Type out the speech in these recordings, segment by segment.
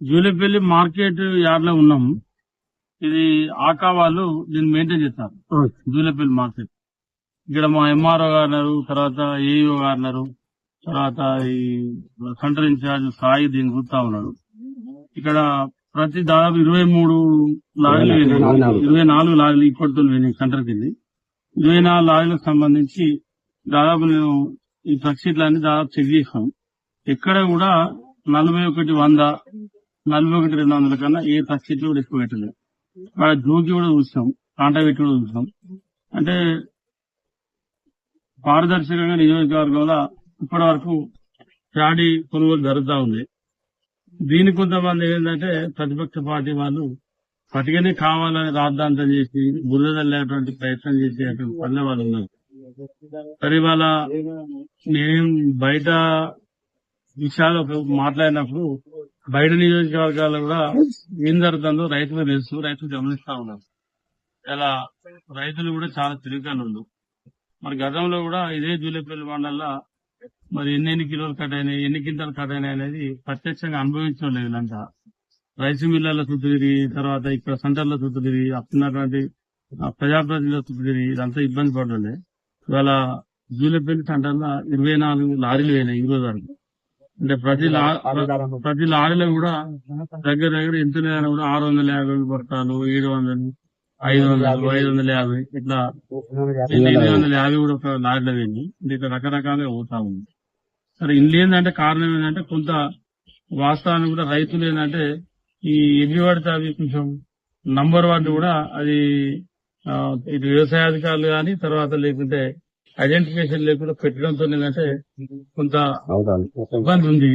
Julapalli market yard లో ఉన్నాం. ఇది ఆకా వాళ్ళు దీన్ని మెయింటైన్ చేస్తారు. జూలపల్లి మార్కెట్ ఇక్కడ మా ఎంఆర్ఓ గారు ఉన్నారు, తర్వాత ఏఈఓ గారు ఉన్నారు, తర్వాత ఈ సెంటర్ ఇన్ఛార్జ్ సాయి దీన్ని చూస్తా ఉన్నాడు. ఇక్కడ ప్రతి దాదాపు 23 లారీలు 24 లారీలు ఇప్పటితో సెంటర్ కింది 24 లారీలకు సంబంధించి దాదాపు నేను ఈ ట్రక్ షీట్లన్నీ దాదాపు చెక్ చేసాం. ఎక్కడ కూడా 41,100 41,200 కన్నా ఏ ట్రక్ షీట్లు కూడా ఎక్కువ పెట్టలేదు. వాళ్ళ జోకి కూడా చూసాం, కాంటా పెట్టి కూడా చూసాం. అంటే పారదర్శకంగా నియోజకవర్గంలో ఇప్పటి వరకు ప్యాడీ కొనుగోలు జరుగుతూ ఉంది. దీని కొంతమంది ఏంటంటే ప్రతిపక్ష పార్టీ వాళ్ళు పట్టుకనే కావాలని రాద్ధాంతం చేసి బురదల్లేటువంటి ప్రయత్నం చేసేటువంటి పనుల వాళ్ళు ఉన్నారు. మరి వాళ్ళ నేను బయట విషయాలు మాట్లాడినప్పుడు బయట నియోజకవర్గాల్లో కూడా ఏం జరుగుతుందో రైతులు తెలుసు, రైతులు గమనిస్తా ఉన్నారు. ఇలా రైతులు కూడా చాలా తిరుగుగానే ఉన్నారు. మరి గతంలో కూడా ఇదే జూలపల్లి మండలంలో మరి ఎన్ని కిలోలు కట్ అయినాయి, ఎన్ని కింటాలు కట్ అయినాయి అనేది ప్రత్యక్షంగా అనుభవించడం లేదు. వీళ్ళంతా రైసు మిల్లర్ల చుట్టూ తిరిగి, తర్వాత ఇక్కడ సెంటర్ల చుట్టూ తిరిగి, అప్పుడున్నటువంటి ప్రజాప్రతినిధుల చుట్టూ తిరిగి ఇదంతా ఇబ్బంది పడుతుండే. ఇవాళ జూలపల్లి సెంటర్లో 24 లారీలు పోయినాయి ఈ రోజు వరకు. అంటే ప్రతి లారీలో కూడా దగ్గర ఎంత లేదన్నా కూడా 650 పడతాలు, 700, 500, 550 ఇట్లా 850 కూడా ఒక లారీలో పోయింది. ఇట్లా రకరకాలుగా పోతా ఉంది. సరే ఇల్లు ఏంటంటే కారణం ఏంటంటే కొంత వాస్తవానికి కూడా రైతులు ఏంటంటే ఈ ఎన్ని పడితే అవి కొంచెం నంబర్ 1 కూడా అది ఇటు వ్యవసాయాధికారులు కానీ తర్వాత లేకుంటే ఐడెంటిఫికేషన్ లేకుండా పెట్టడంతో ఏంటంటే కొంత ఇబ్బంది ఉంది.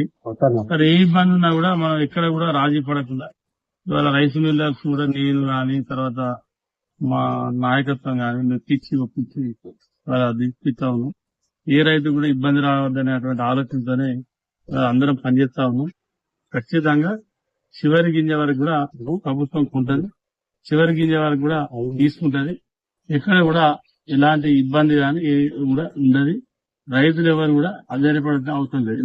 సరే ఏ ఇబ్బంది ఉన్నా కూడా మనం ఎక్కడ కూడా రాజీ పడకుండా ఇవాళ రైస్ మిల్లర్స్ కూడా నేను కానీ తర్వాత మా నాయకత్వం కానీ ఒప్పించి దిప్పిస్తా ఉన్నాం. ఏ రైతు కూడా ఇబ్బంది రావద్దనేటువంటి ఆలోచనతోనే అందరం పనిచేస్తా ఉన్నాం. ఖచ్చితంగా చివరి గింజ వరకు కూడా ప్రభుత్వం కొంటది, చివరి గింజ వరకు కూడా తీసుకుంటది. ఎక్కడ కూడా ఎలాంటి ఇబ్బంది కానీ కూడా ఉండదు. రైతులు ఎవరు కూడా ఆశ్చర్యపడాల్సిన అవసరం లేదు.